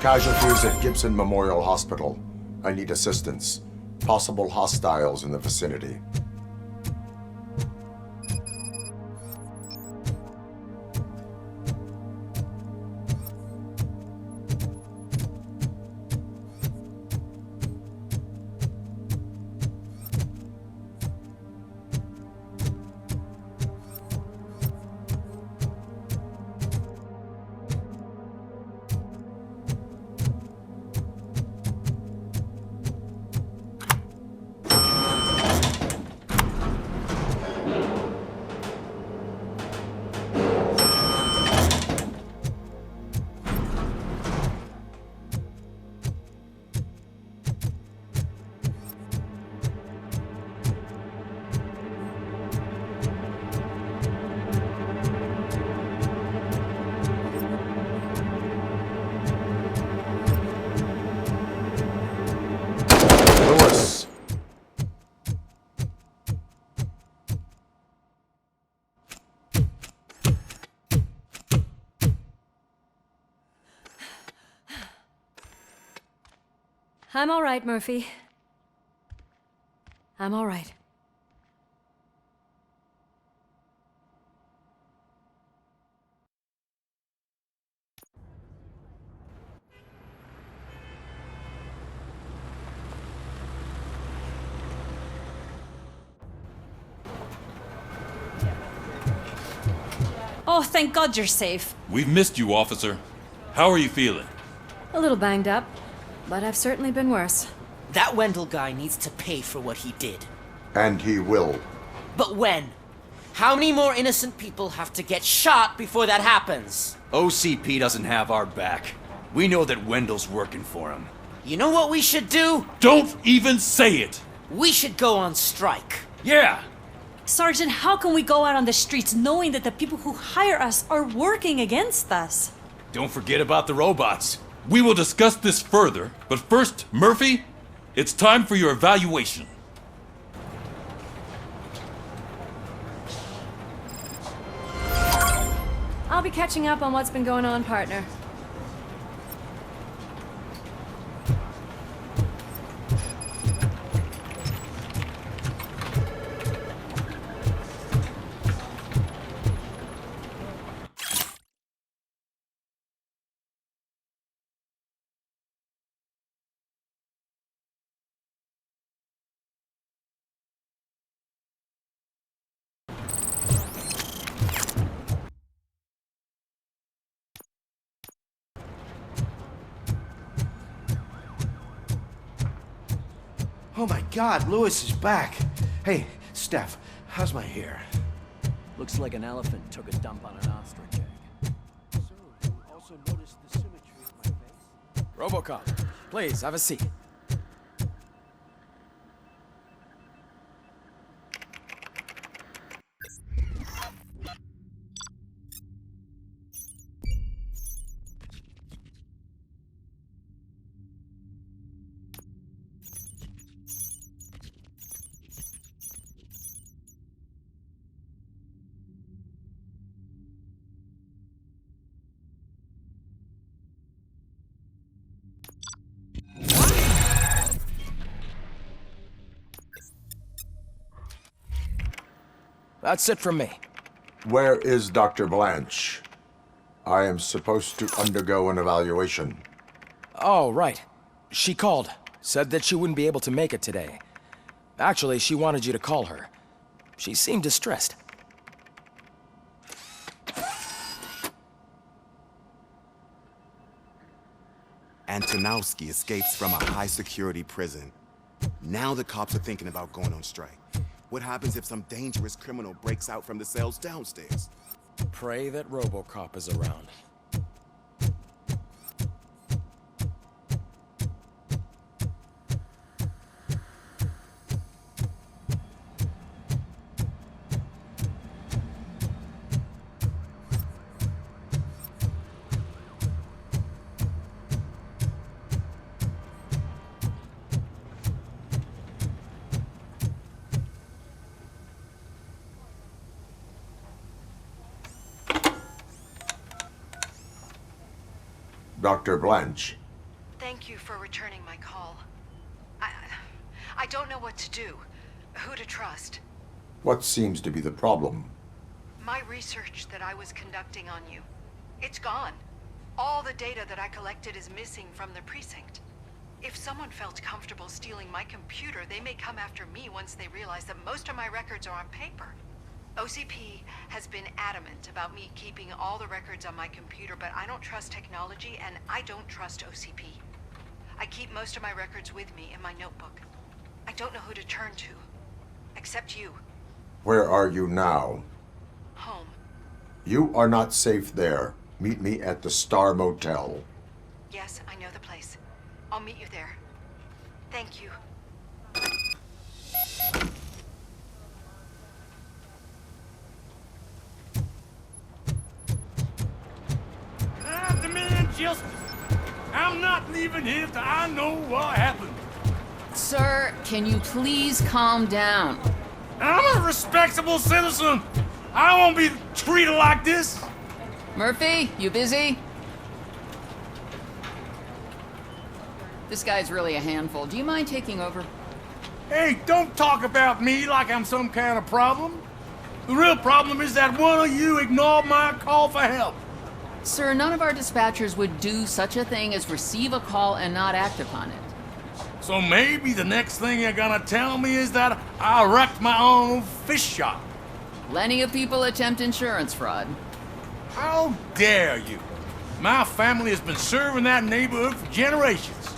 Casualties at Gibson Memorial Hospital. I need assistance. Possible hostiles in the vicinity. I'm all right, Murphy. I'm all right. Oh, thank God you're safe. We've missed you, officer. How are you feeling? A little banged up, but I've certainly been worse. That Wendell guy needs to pay for what he did. And he will. But when? How many more innocent people have to get shot before that happens? OCP doesn't have our back. We know that Wendell's working for him. You know what we should do? Don't even say it! We should go on strike. Yeah! Sergeant, how can we go out on the streets knowing that the people who hire us are working against us? Don't forget about the robots. We will discuss this further, but first, Murphy, it's time for your evaluation. I'll be catching up on what's been going on, partner. Oh my God, Lewis is back. Hey, Steph, how's my hair? Looks like an elephant took a dump on an ostrich egg. So, you also noticed the symmetry of my face? RoboCop, please, have a seat. That's it from me. Where is Dr. Blanche? I am supposed to undergo an evaluation. Oh, right. She called. Said that she wouldn't be able to make it today. Actually, she wanted you to call her. She seemed distressed. Antonowski escapes from a high-security prison. Now the cops are thinking about going on strike. What happens if some dangerous criminal breaks out from the cells downstairs? Pray that RoboCop is around. Dr. Blanche, Thank you for returning my call. I don't know what to do, who to trust. What seems to be the problem? My research that I was conducting on you, it's gone. All the data that I collected is missing from the precinct. If someone felt comfortable stealing my computer, they may come after me once they realize that most of my records are on paper. OCP has been adamant about me keeping all the records on my computer, but I don't trust technology and I don't trust OCP. I keep most of my records with me in my notebook. I don't know who to turn to, except you. Where are you now? Home. You are not safe there. Meet me at the Star Motel. Yes, I know the place. I'll meet you there. Thank you. I demand justice. I'm not leaving here till I know what happened. Sir, can you please calm down? I'm a respectable citizen. I won't be treated like this. Murphy, you busy? This guy's really a handful. Do you mind taking over? Hey, don't talk about me like I'm some kind of problem. The real problem is that one of you ignored my call for help. Sir, none of our dispatchers would do such a thing as receive a call and not act upon it. So maybe the next thing you're gonna tell me is that I wrecked my own fish shop. Plenty of people attempt insurance fraud. How dare you? My family has been serving that neighborhood for generations.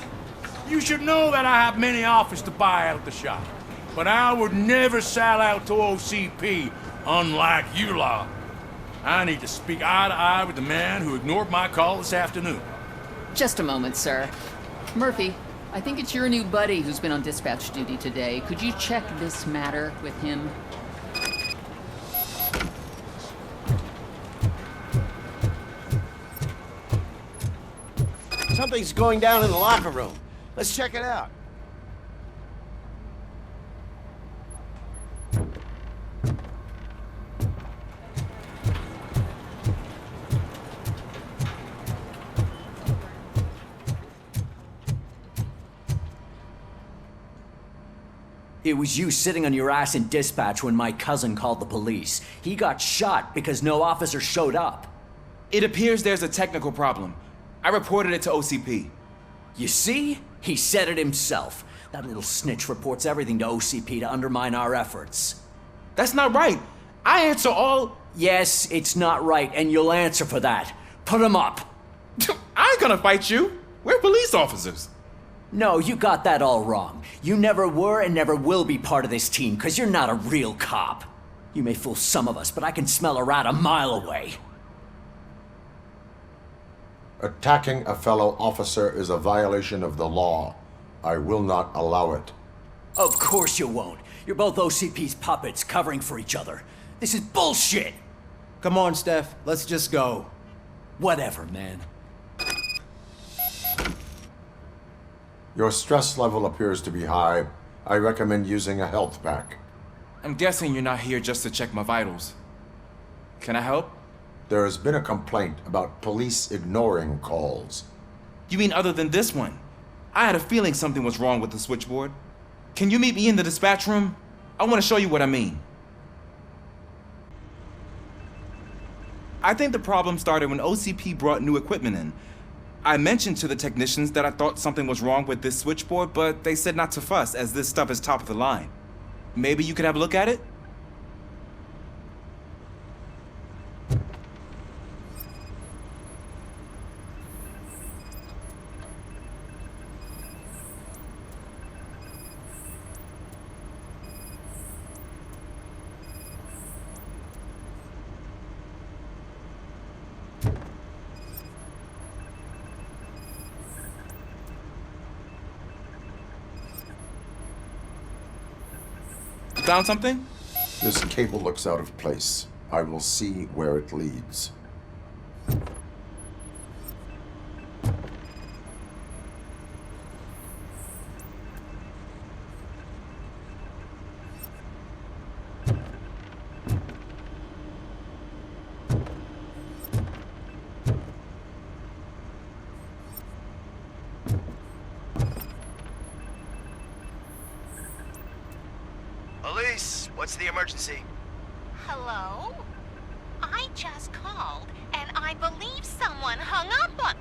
You should know that I have many offers to buy out the shop. But I would never sell out to OCP, unlike you lot. I need to speak eye to eye with the man who ignored my call this afternoon. Just a moment, sir. Murphy, I think it's your new buddy who's been on dispatch duty today. Could you check this matter with him? Something's going down in the locker room. Let's check it out. It was you sitting on your ass in dispatch when my cousin called the police. He got shot because no officer showed up. It appears there's a technical problem. I reported it to OCP. You see? He said it himself. That little snitch reports everything to OCP to undermine our efforts. That's not right. I answer all... Yes, it's not right, and you'll answer for that. Put him up. I ain't gonna fight you. We're police officers. No, you got that all wrong. You never were and never will be part of this team, because you're not a real cop. You may fool some of us, but I can smell a rat a mile away. Attacking a fellow officer is a violation of the law. I will not allow it. Of course you won't. You're both OCP's puppets covering for each other. This is bullshit! Come on, Steph. Let's just go. Whatever, man. Your stress level appears to be high. I recommend using a health pack. I'm guessing you're not here just to check my vitals. Can I help? There has been a complaint about police ignoring calls. You mean other than this one? I had a feeling something was wrong with the switchboard. Can you meet me in the dispatch room? I want to show you what I mean. I think the problem started when OCP brought new equipment in. I mentioned to the technicians that I thought something was wrong with this switchboard, but they said not to fuss, as this stuff is top of the line. Maybe you could have a look at it? Found something? This cable looks out of place. I will see where it leads. What's the emergency? Hello? I just called, and I believe someone hung up on...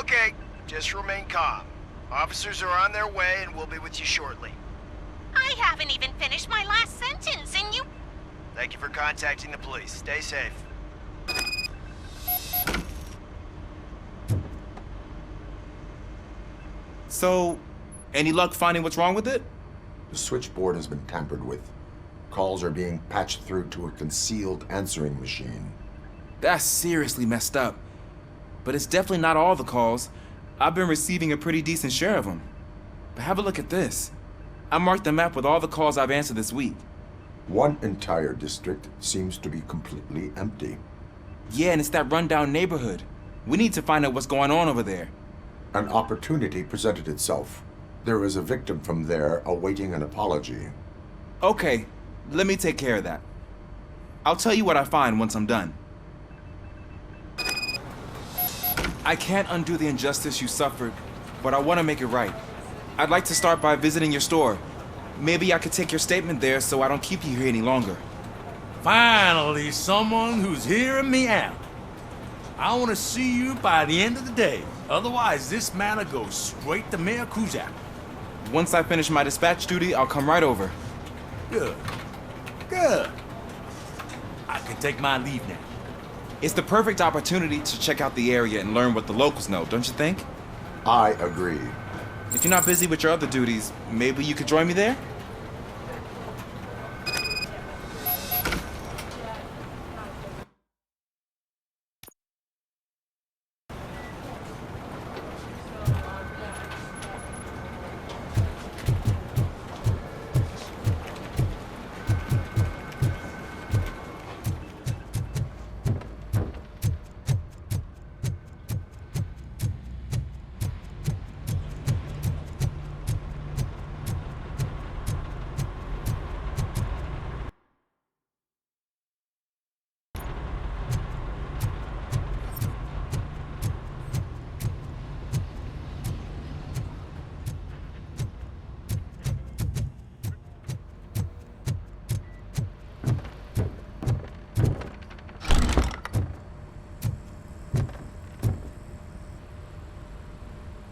Okay, just remain calm. Officers are on their way and we'll be with you shortly. I haven't even finished my last sentence, and you... Thank you for contacting the police. Stay safe. So, any luck finding what's wrong with it? The switchboard has been tampered with. Calls are being patched through to a concealed answering machine. That's seriously messed up. But it's definitely not all the calls. I've been receiving a pretty decent share of them. But have a look at this. I marked the map with all the calls I've answered this week. One entire district seems to be completely empty. Yeah, and it's that rundown neighborhood. We need to find out what's going on over there. An opportunity presented itself. There is a victim from there awaiting an apology. Okay, let me take care of that. I'll tell you what I find once I'm done. I can't undo the injustice you suffered, but I want to make it right. I'd like to start by visiting your store. Maybe I could take your statement there so I don't keep you here any longer. Finally, someone who's hearing me out. I want to see you by the end of the day. Otherwise, this matter goes straight to Mayor Kuzak. Once I finish my dispatch duty, I'll come right over. Good. Good. I can take my leave now. It's the perfect opportunity to check out the area and learn what the locals know, don't you think? I agree. If you're not busy with your other duties, maybe you could join me there?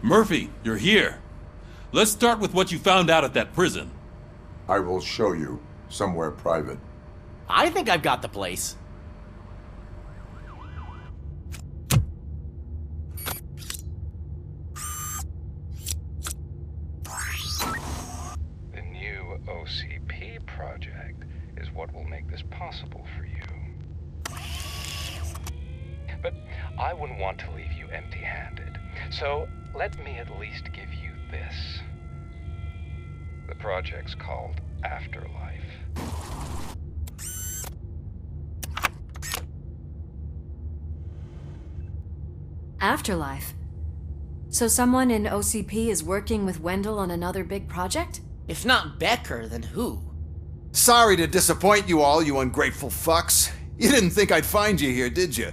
Murphy, you're here. Let's start with what you found out at that prison. I will show you somewhere private. I think I've got the place. The new OCP project is what will make this possible for you. But I wouldn't want to leave you empty-handed. So let me at least give you this. The project's called Afterlife. Afterlife? So someone in OCP is working with Wendell on another big project? If not Becker, then who? Sorry to disappoint you all, you ungrateful fucks. You didn't think I'd find you here, did you?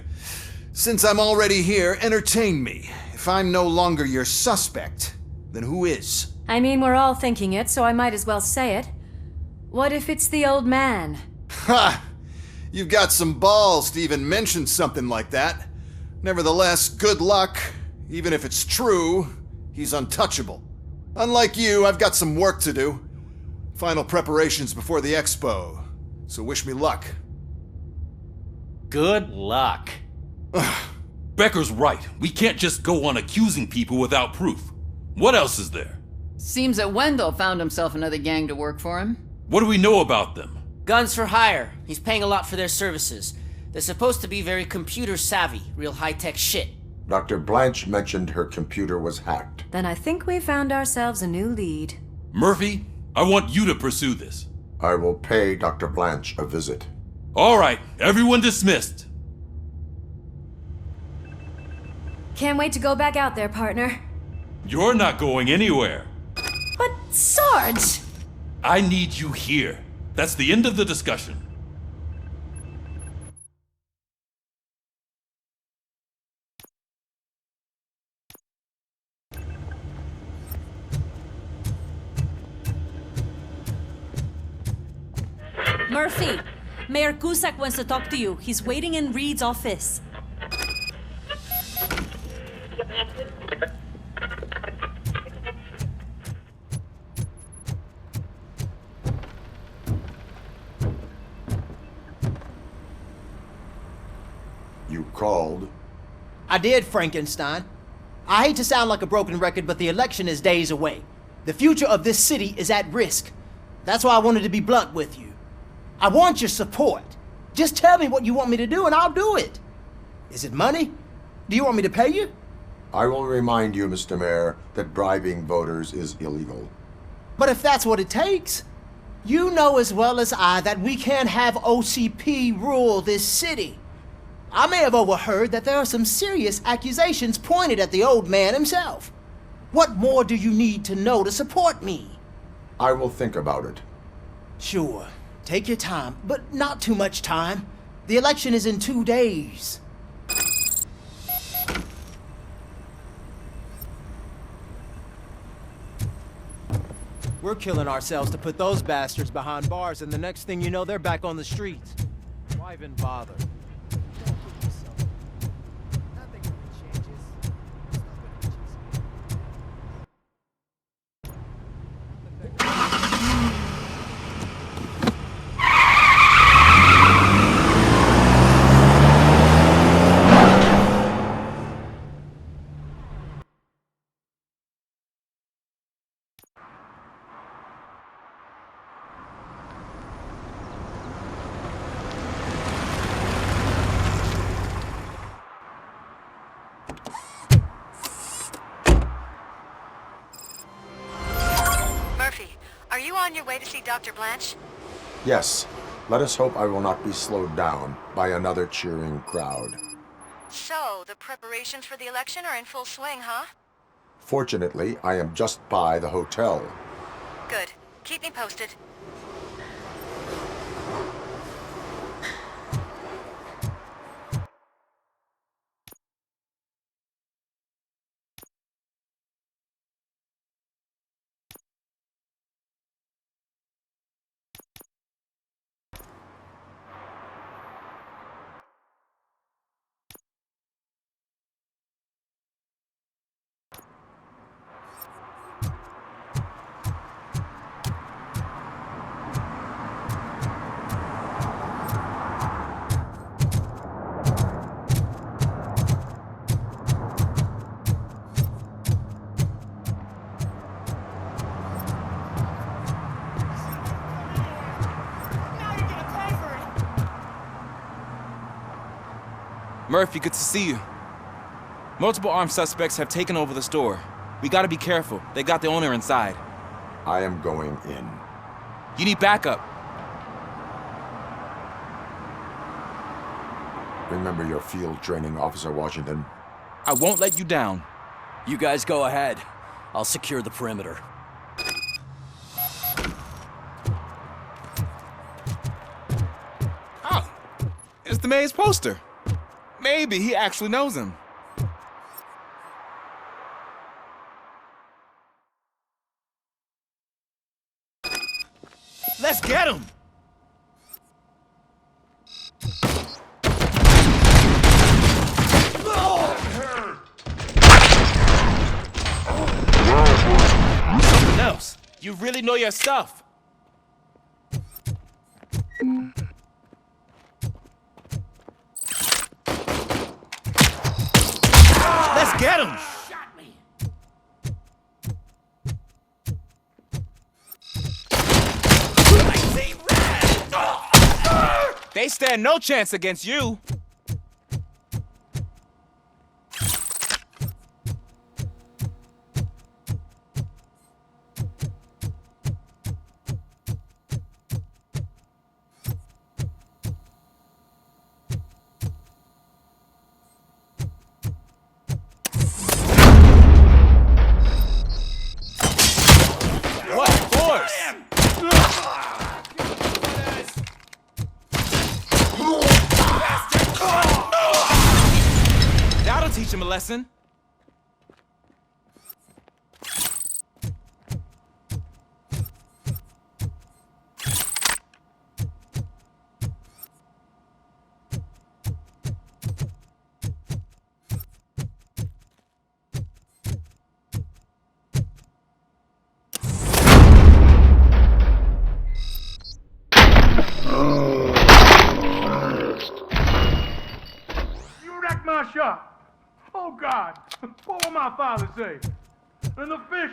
Since I'm already here, entertain me. If I'm no longer your suspect, then who is? I mean, we're all thinking it, so I might as well say it. What if it's the old man? Ha! You've got some balls to even mention something like that. Nevertheless, good luck. Even if it's true, he's untouchable. Unlike you, I've got some work to do. Final preparations before the expo. So wish me luck. Good luck. Becker's right. We can't just go on accusing people without proof. What else is there? Seems that Wendell found himself another gang to work for him. What do we know about them? Guns for hire. He's paying a lot for their services. They're supposed to be very computer savvy, real high-tech shit. Dr. Blanche mentioned her computer was hacked. Then I think we found ourselves a new lead. Murphy, I want you to pursue this. I will pay Dr. Blanche a visit. All right, everyone dismissed. Can't wait to go back out there, partner. You're not going anywhere. But Sarge! I need you here. That's the end of the discussion. Murphy, Mayor Cusack wants to talk to you. He's waiting in Reed's office. You called? I did, Frankenstein. I hate to sound like a broken record, but the election is days away. The future of this city is at risk. That's why I wanted to be blunt with you. I want your support. Just tell me what you want me to do and I'll do it. Is it money? Do you want me to pay you? I will remind you, Mr. Mayor, that bribing voters is illegal. But if that's what it takes, you know as well as I that we can't have OCP rule this city. I may have overheard that there are some serious accusations pointed at the old man himself. What more do you need to know to support me? I will think about it. Sure. Take your time, but not too much time. The election is in 2 days. We're killing ourselves to put those bastards behind bars, and the next thing you know, they're back on the streets. Why even bother? Are you on your way to see Dr. Blanche? Yes. Let us hope I will not be slowed down by another cheering crowd. So, the preparations for the election are in full swing, huh? Fortunately, I am just by the hotel. Good. Keep me posted. Murphy, good to see you. Multiple armed suspects have taken over the store. We gotta be careful. They got the owner inside. I am going in. You need backup. Remember your field training, Officer Washington. I won't let you down. You guys go ahead. I'll secure the perimeter. Oh, it's the mayor's poster. Maybe he actually knows him. Let's get him! Something else. You really know your stuff. Let's get him! They stand no chance against you. What force? That'll teach him a lesson. shop. Oh, God. What will my father say? And the fish.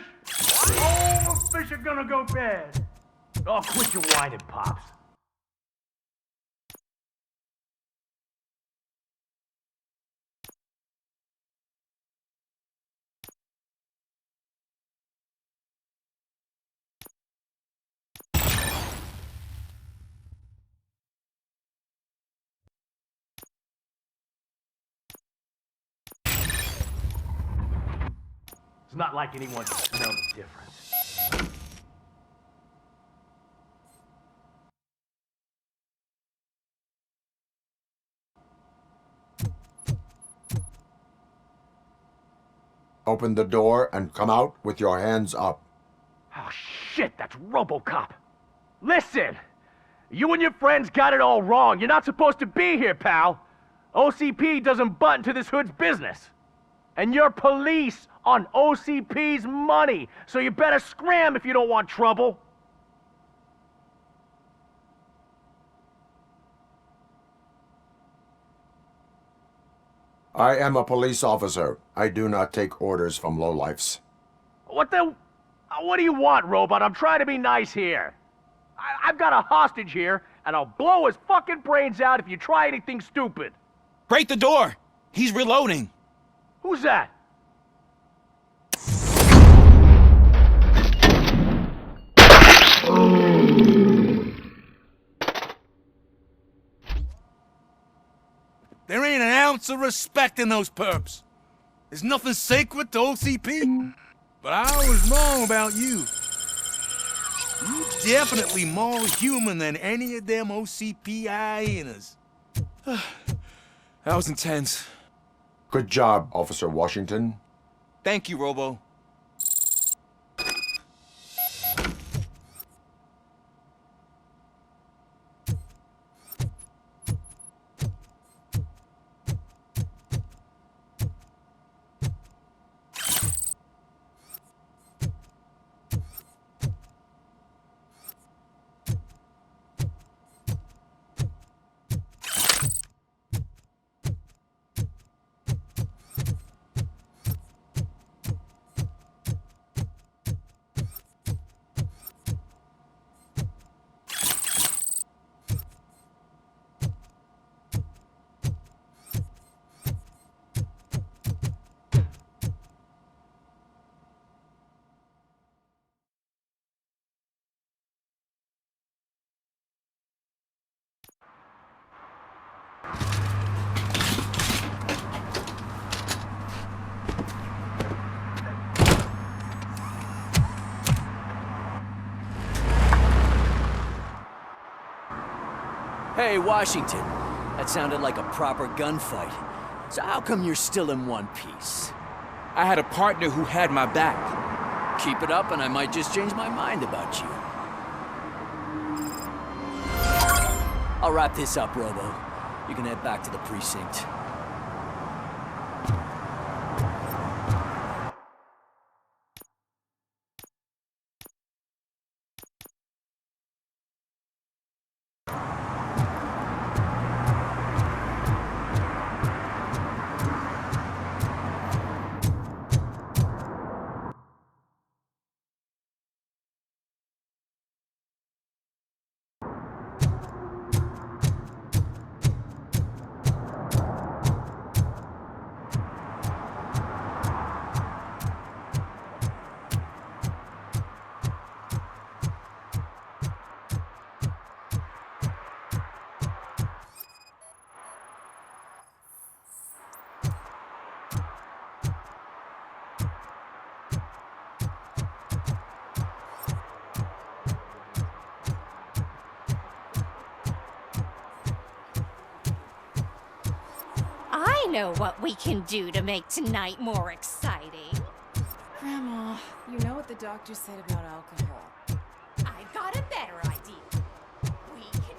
All the fish are gonna go bad. Oh, quit your whining, Pops. It's not like anyone can smell the difference. Open the door and come out with your hands up. Oh, shit, that's RoboCop. Listen! You and your friends got it all wrong. You're not supposed to be here, pal. OCP doesn't butt into this hood's business. And you're police on OCP's money, so you better scram if you don't want trouble. I am a police officer. I do not take orders from lowlifes. What do you want, Robot? I'm trying to be nice here. I've got a hostage here, and I'll blow his fucking brains out if you try anything stupid. Break the door! He's reloading. Who's that? There ain't an ounce of respect in those perps. There's nothing sacred to OCP. But I was wrong about you. You're definitely more human than any of them OCP hyenas. That was intense. Good job, Officer Washington. Thank you, Robo. Hey, Washington. That sounded like a proper gunfight. So how come you're still in one piece? I had a partner who had my back. Keep it up and I might just change my mind about you. I'll wrap this up, Robo. You can head back to the precinct. I know what we can do to make tonight more exciting. Grandma, you know what the doctor said about alcohol. I've got a better idea. We can...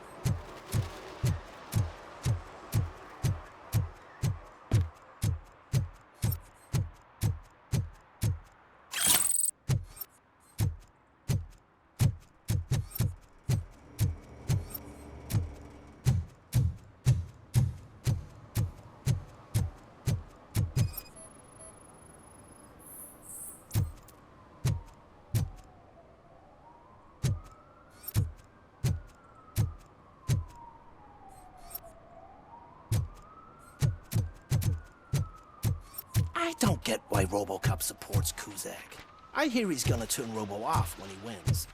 get why RoboCop supports Kuzak. I hear he's gonna turn Robo off when he wins.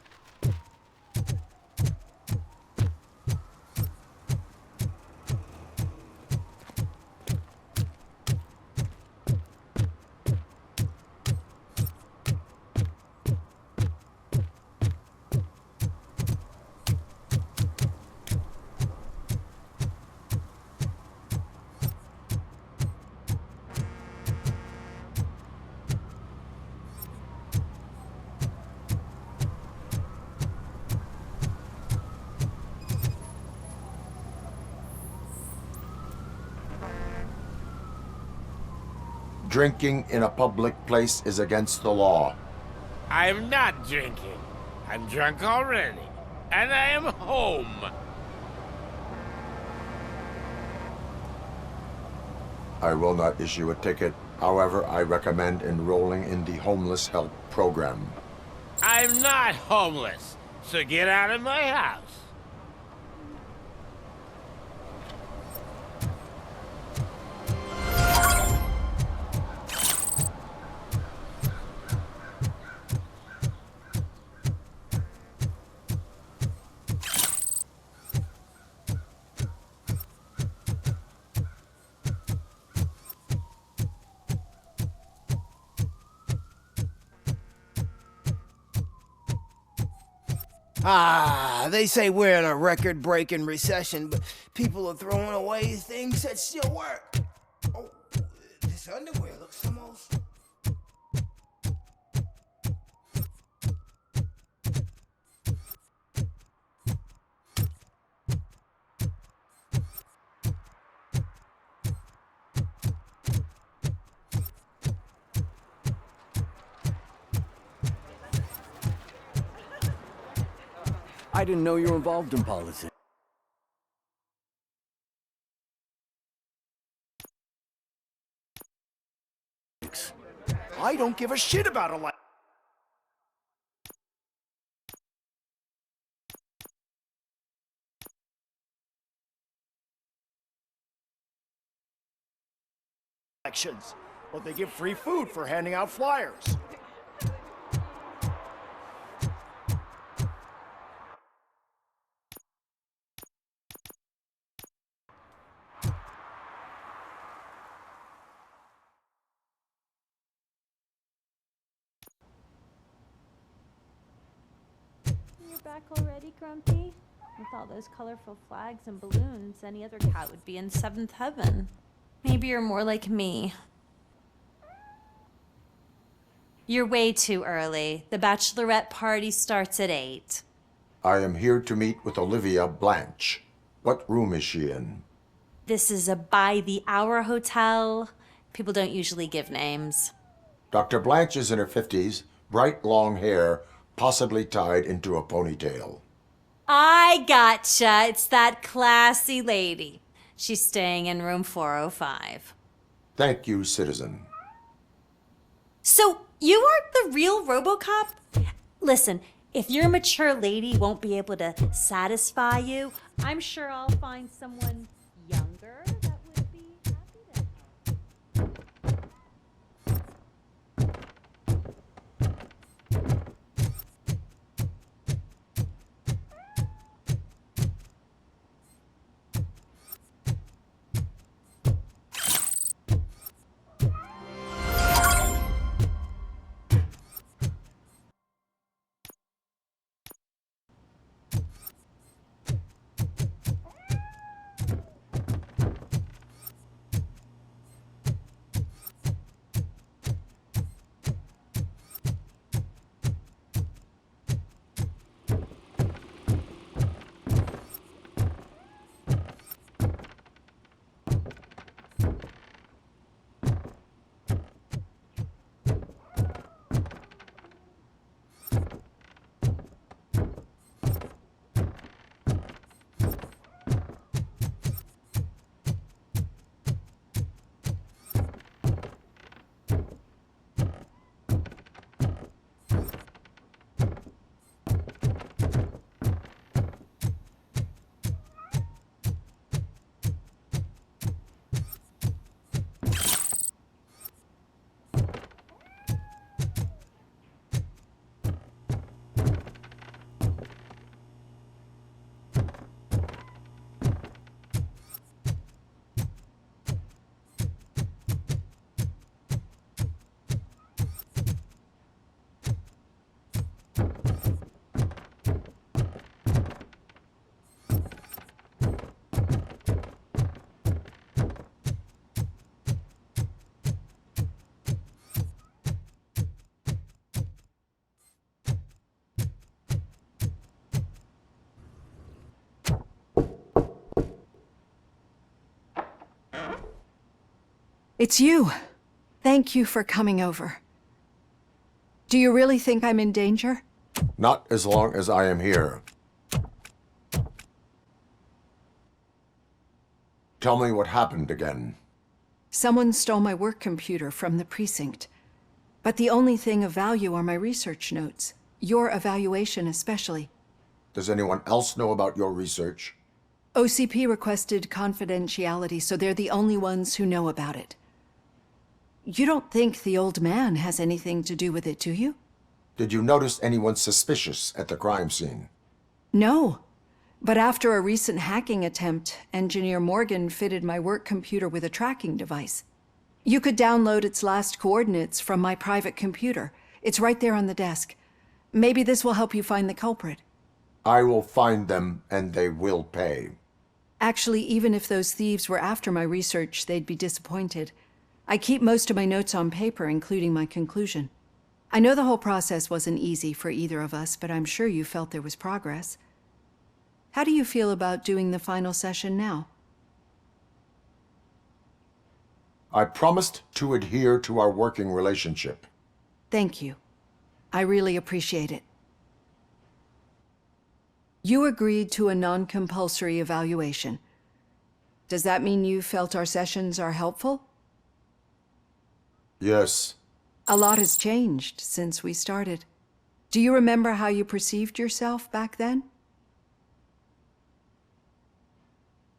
Drinking in a public place is against the law. I'm not drinking. I'm drunk already. And I am home. I will not issue a ticket. However, I recommend enrolling in the homeless help program. I'm not homeless, so get out of my house. They say we're in a record-breaking recession, but people are throwing away things that still work. Oh, this underwear looks almost... I didn't know you were involved in politics. I don't give a shit about elections, but they give free food for handing out flyers. You're back already, Grumpy? With all those colorful flags and balloons, any other cat would be in seventh heaven. Maybe you're more like me. You're way too early. The bachelorette party starts at 8. I am here to meet with Olivia Blanche. What room is she in? This is a by-the-hour hotel. People don't usually give names. Dr. Blanche is in her 50s, bright long hair, possibly tied into a ponytail. I gotcha. It's that classy lady. She's staying in room 405. Thank you, citizen. So, you aren't the real RoboCop? Listen, if your mature lady won't be able to satisfy you, I'm sure I'll find someone younger that would be happy to help. It's you. Thank you for coming over. Do you really think I'm in danger? Not as long as I am here. Tell me what happened again. Someone stole my work computer from the precinct. But the only thing of value are my research notes. Your evaluation especially. Does anyone else know about your research? OCP requested confidentiality, so they're the only ones who know about it. You don't think the old man has anything to do with it, do you? Did you notice anyone suspicious at the crime scene? No. But after a recent hacking attempt, Engineer Morgan fitted my work computer with a tracking device. You could download its last coordinates from my private computer. It's right there on the desk. Maybe this will help you find the culprit. I will find them, and they will pay. Actually, even if those thieves were after my research, they'd be disappointed. I keep most of my notes on paper, including my conclusion. I know the whole process wasn't easy for either of us, but I'm sure you felt there was progress. How do you feel about doing the final session now? I promised to adhere to our working relationship. Thank you. I really appreciate it. You agreed to a non-compulsory evaluation. Does that mean you felt our sessions are helpful? Yes. A lot has changed since we started. Do you remember how you perceived yourself back then?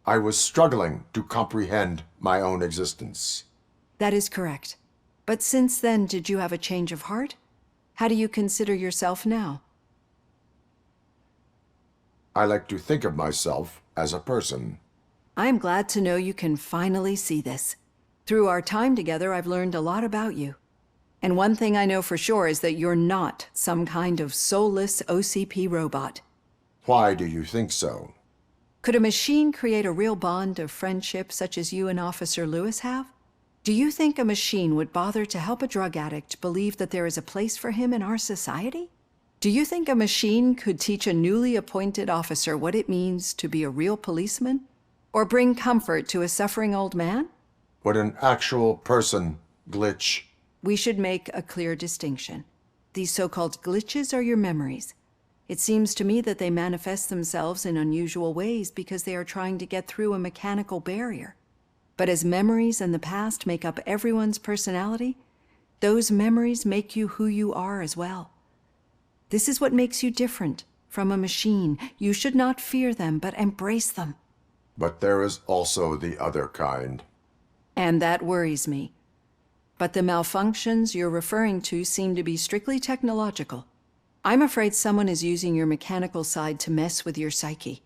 I was struggling to comprehend my own existence. That is correct. But since then, did you have a change of heart? How do you consider yourself now? I like to think of myself as a person. I'm glad to know you can finally see this. Through our time together, I've learned a lot about you. And one thing I know for sure is that you're not some kind of soulless OCP robot. Why do you think so? Could a machine create a real bond of friendship such as you and Officer Lewis have? Do you think a machine would bother to help a drug addict believe that there is a place for him in our society? Do you think a machine could teach a newly appointed officer what it means to be a real policeman? Or bring comfort to a suffering old man? Would an actual person glitch? We should make a clear distinction. These so-called glitches are your memories. It seems to me that they manifest themselves in unusual ways because they are trying to get through a mechanical barrier. But as memories and the past make up everyone's personality, those memories make you who you are as well. This is what makes you different from a machine. You should not fear them, but embrace them. But there is also the other kind. And that worries me. But the malfunctions you're referring to seem to be strictly technological. I'm afraid someone is using your mechanical side to mess with your psyche.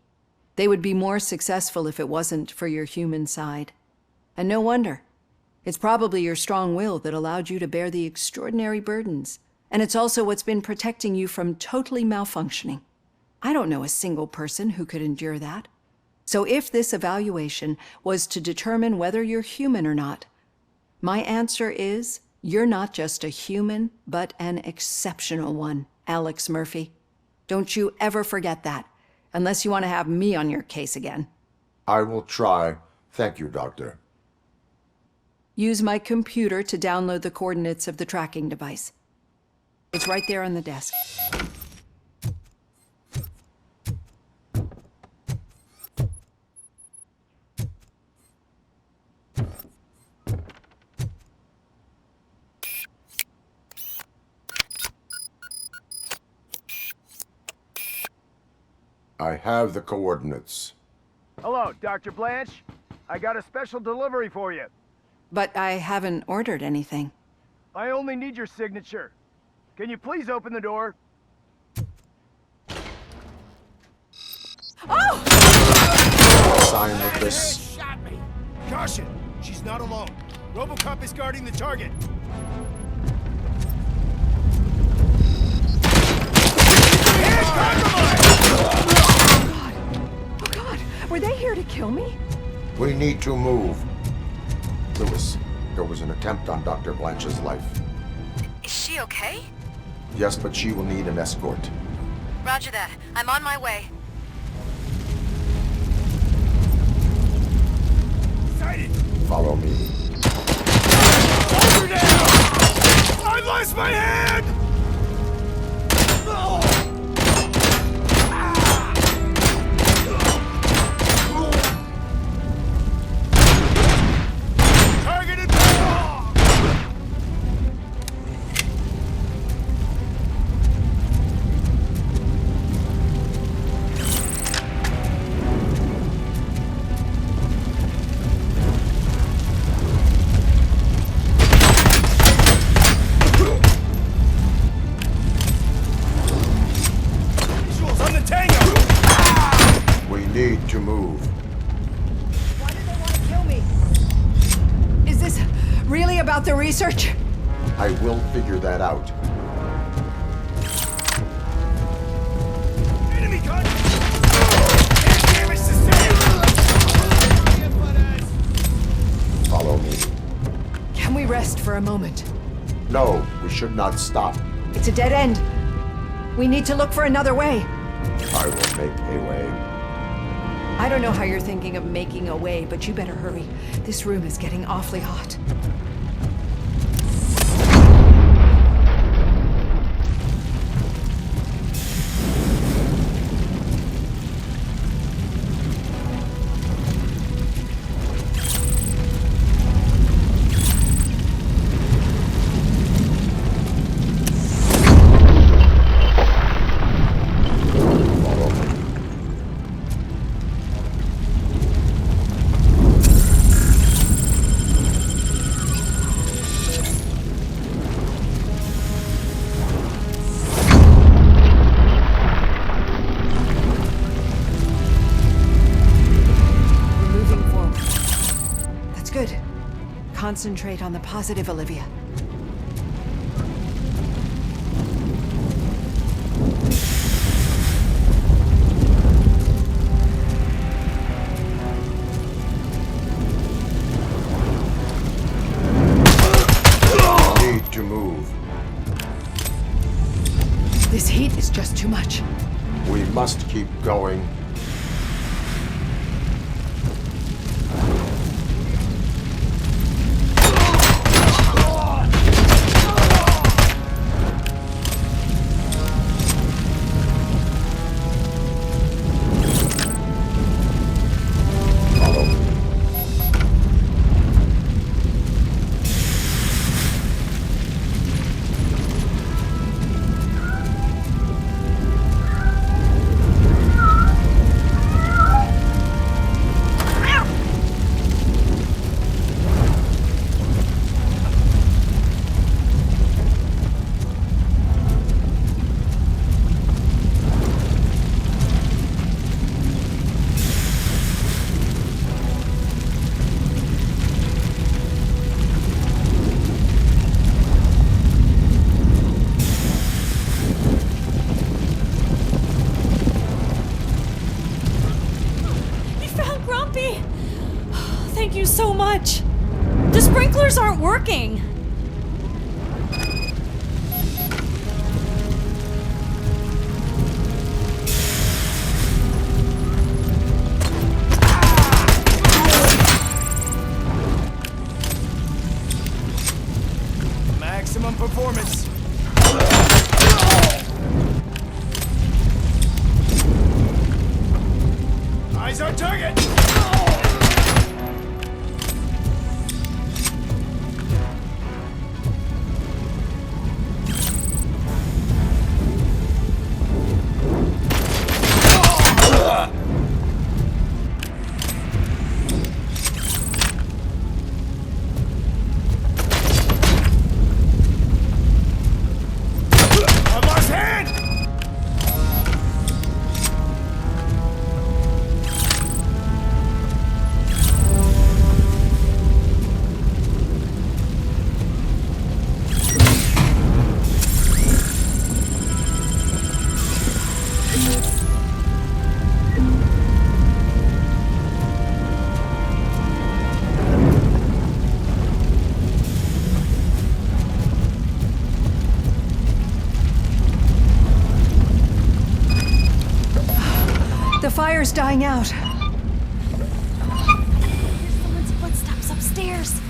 They would be more successful if it wasn't for your human side. And no wonder. It's probably your strong will that allowed you to bear the extraordinary burdens. And it's also what's been protecting you from totally malfunctioning. I don't know a single person who could endure that. So if this evaluation was to determine whether you're human or not, my answer is you're not just a human, but an exceptional one, Alex Murphy. Don't you ever forget that, unless you want to have me on your case again. I will try. Thank you, Doctor. Use my computer to download the coordinates of the tracking device. It's right there on the desk. I have the coordinates. Hello, Dr. Blanche. I got a special delivery for you. But I haven't ordered anything. I only need your signature. Can you please open the door? Oh! Sign with this. Shot me. Caution! She's not alone. RoboCop is guarding the target. Oh God! Were they here to kill me? We need to move. Lewis, there was an attempt on Dr. Blanche's life. Is she okay? Yes, but she will need an escort. Roger that. I'm on my way. Sighted! Follow me. her down! I've lost my hand! Targeted down! Visuals on the tango! We need to move. Why do they want to kill me? Is this really about the research? I will figure that out. Enemy contact! Air damage sustained! Follow me. Can we rest for a moment? No, we should not stop. It's a dead end. We need to look for another way. I will make a way. I don't know how you're thinking of making a way, but you better hurry. This room is getting awfully hot. Concentrate on the positive, Olivia. Need to move. This heat is just too much. We must keep going. Thank you so much. The sprinklers aren't working. Maximum performance. Eyes on target. The fire's dying out. Here's someone's footsteps upstairs.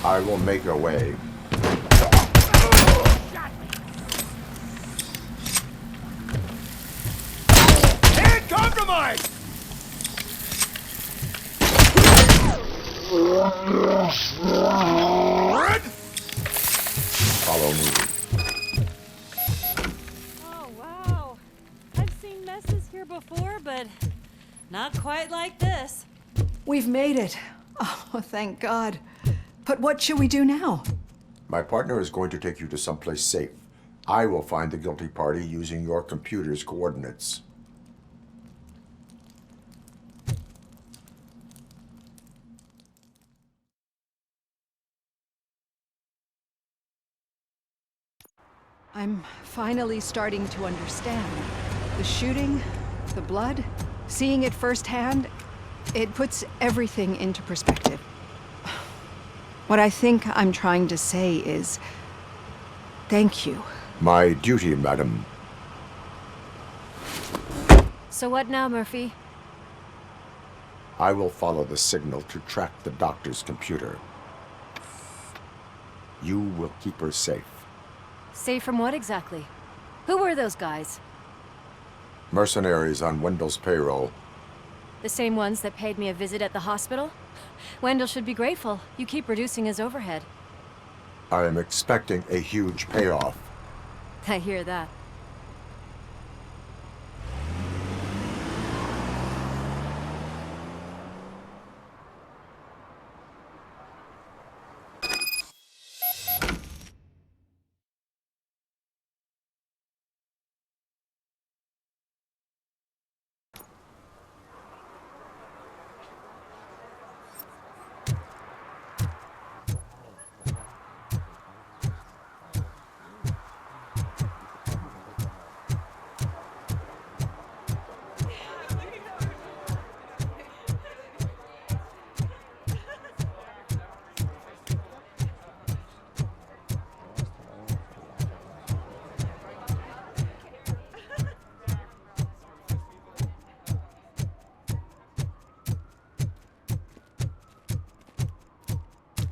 I will make a way. And compromise! Follow me. Oh, wow. I've seen messes here before, but not quite like this. We've made it. Oh, thank God. But what should we do now? My partner is going to take you to someplace safe. I will find the guilty party using your computer's coordinates. I'm finally starting to understand. The shooting, the blood, seeing it firsthand, it puts everything into perspective. What I think I'm trying to say is, thank you. My duty, madam. So what now, Murphy? I will follow the signal to track the doctor's computer. You will keep her safe. Safe from what exactly? Who were those guys? Mercenaries on Wendell's payroll. The same ones that paid me a visit at the hospital? Wendell should be grateful. You keep reducing his overhead. I am expecting a huge payoff. I hear that.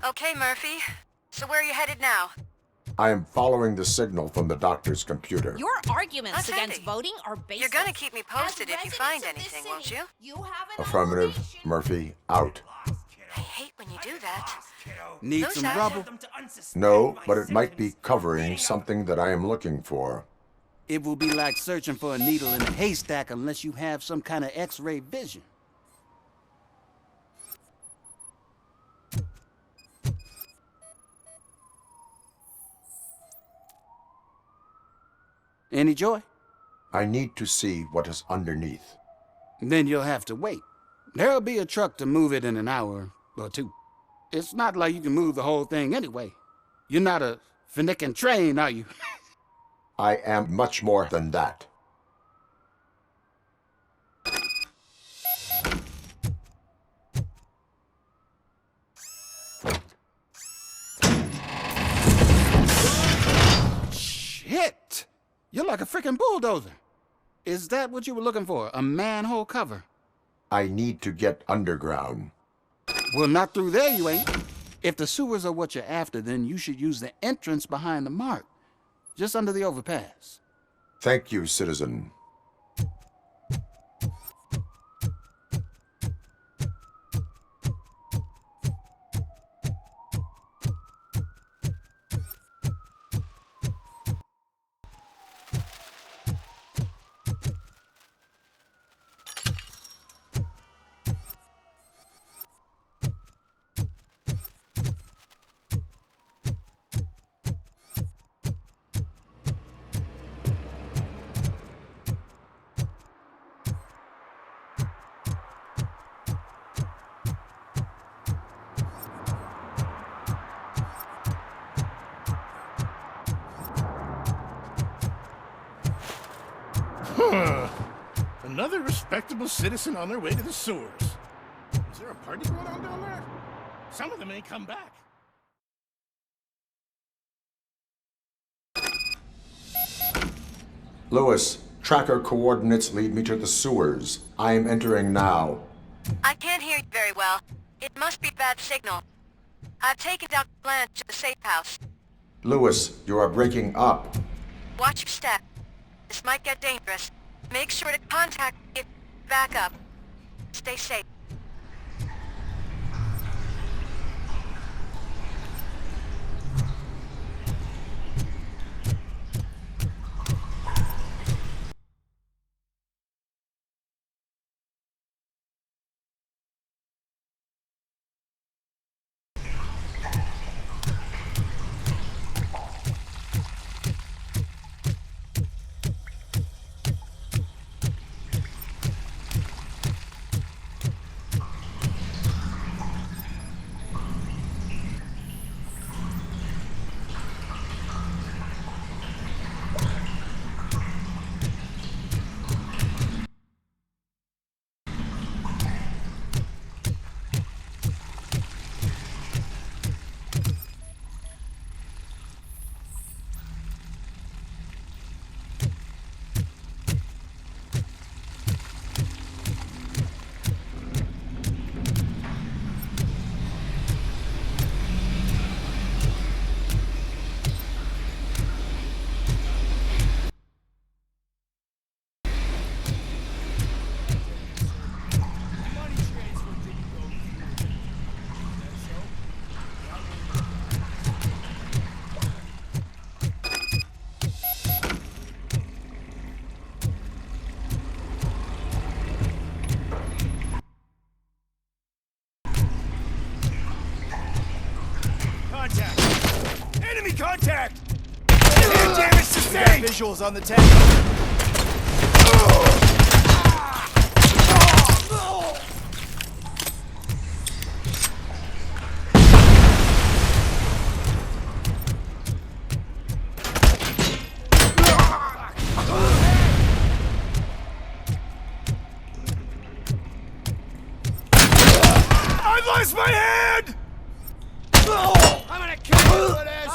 Okay, Murphy. So where are you headed now? I am following the signal from the doctor's computer. Your arguments That's against handy. voting are baseless. You're gonna keep me posted if you find residents of anything, this won't city, you? have an Affirmative. obligation. Murphy, out. I hate when you do that. Need Those some guys- rubble? No, but it might be covering something that I am looking for. It will be like searching for a needle in a haystack unless you have some kind of X-ray vision. Any joy? I need to see what is underneath. Then you'll have to wait. There'll be a truck to move it in an hour or two. It's not like you can move the whole thing anyway. You're not a finicking train, are you? I am much more than that. Shit! You're like a freaking bulldozer. Is that what you were looking for? A manhole cover? I need to get underground. Well, not through there, you ain't. If the sewers are what you're after, then you should use the entrance behind the mark. Just under the overpass. Thank you, citizen. Another respectable citizen on their way to the sewers. Is there a party going on down there? Some of them ain't come back. Lewis, tracker coordinates lead me to the sewers. I am entering now. I can't hear you very well. It must be bad signal. I've taken down Blanche to the safe house. Lewis, you are breaking up. Watch your step. This might get dangerous. Make sure to contact me if back up. Stay safe. Contact! Enemy contact! Air damage sustained! We got visuals on the tank. I've lost my hand! I'm gonna kill you for this!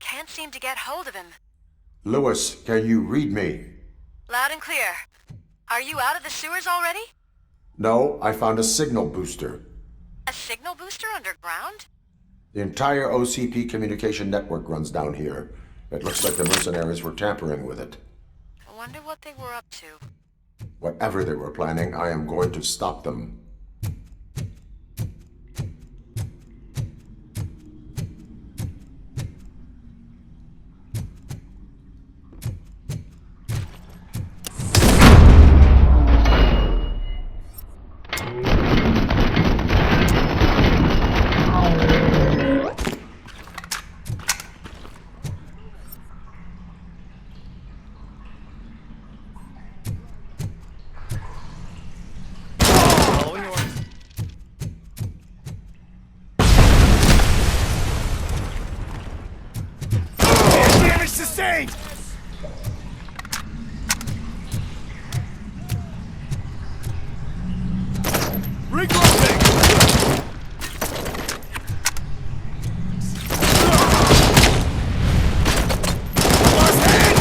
Can't seem to get hold of him. Lewis, can you read me? Loud and clear. Are you out of the sewers already? No, I found a signal booster. A signal booster underground? The entire OCP communication network runs down here. It looks like the mercenaries were tampering with it. I wonder what they were up to. Whatever they were planning, I am going to stop them. Sustained! Regrouping! Lost hand!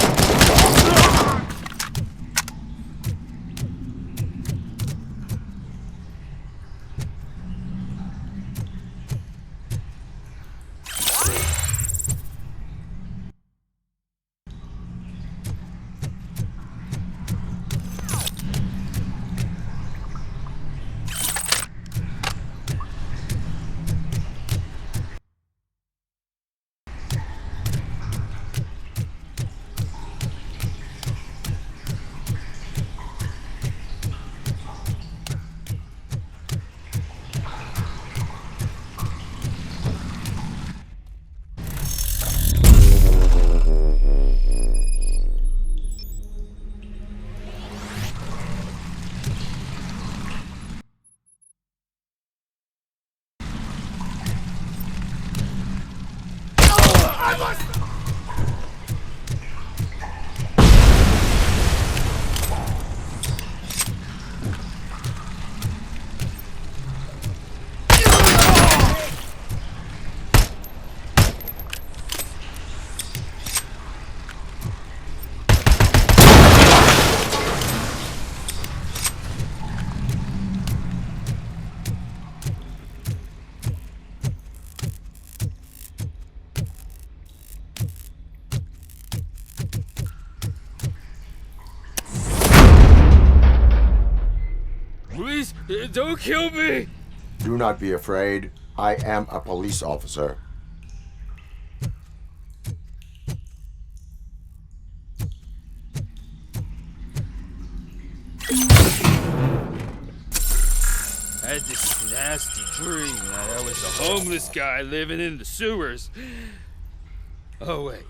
Please, don't kill me! Do not be afraid. I am a police officer. I had this nasty dream that I was a homeless guy living in the sewers. Oh wait,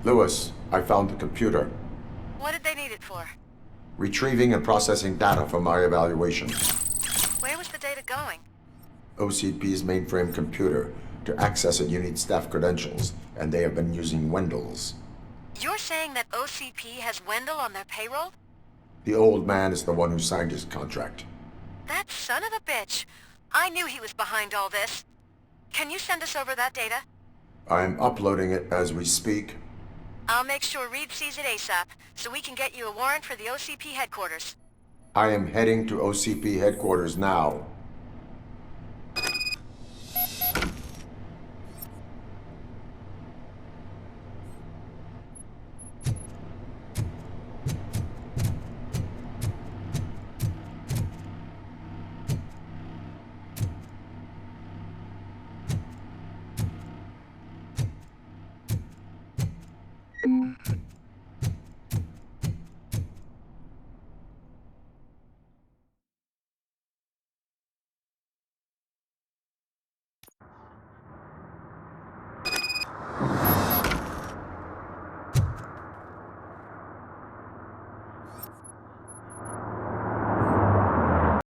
Lewis, I found the computer. What did they need it for? Retrieving and processing data for my evaluation. Where was the data going? OCP's mainframe computer. To access it, you need staff credentials, and they have been using Wendell's. You're saying that OCP has Wendell on their payroll? The old man is the one who signed his contract. That son of a bitch. I knew he was behind all this. Can you send us over that data? I'm uploading it as we speak. I'll make sure Reed sees it ASAP, so we can get you a warrant for the OCP headquarters. I am heading to OCP headquarters now.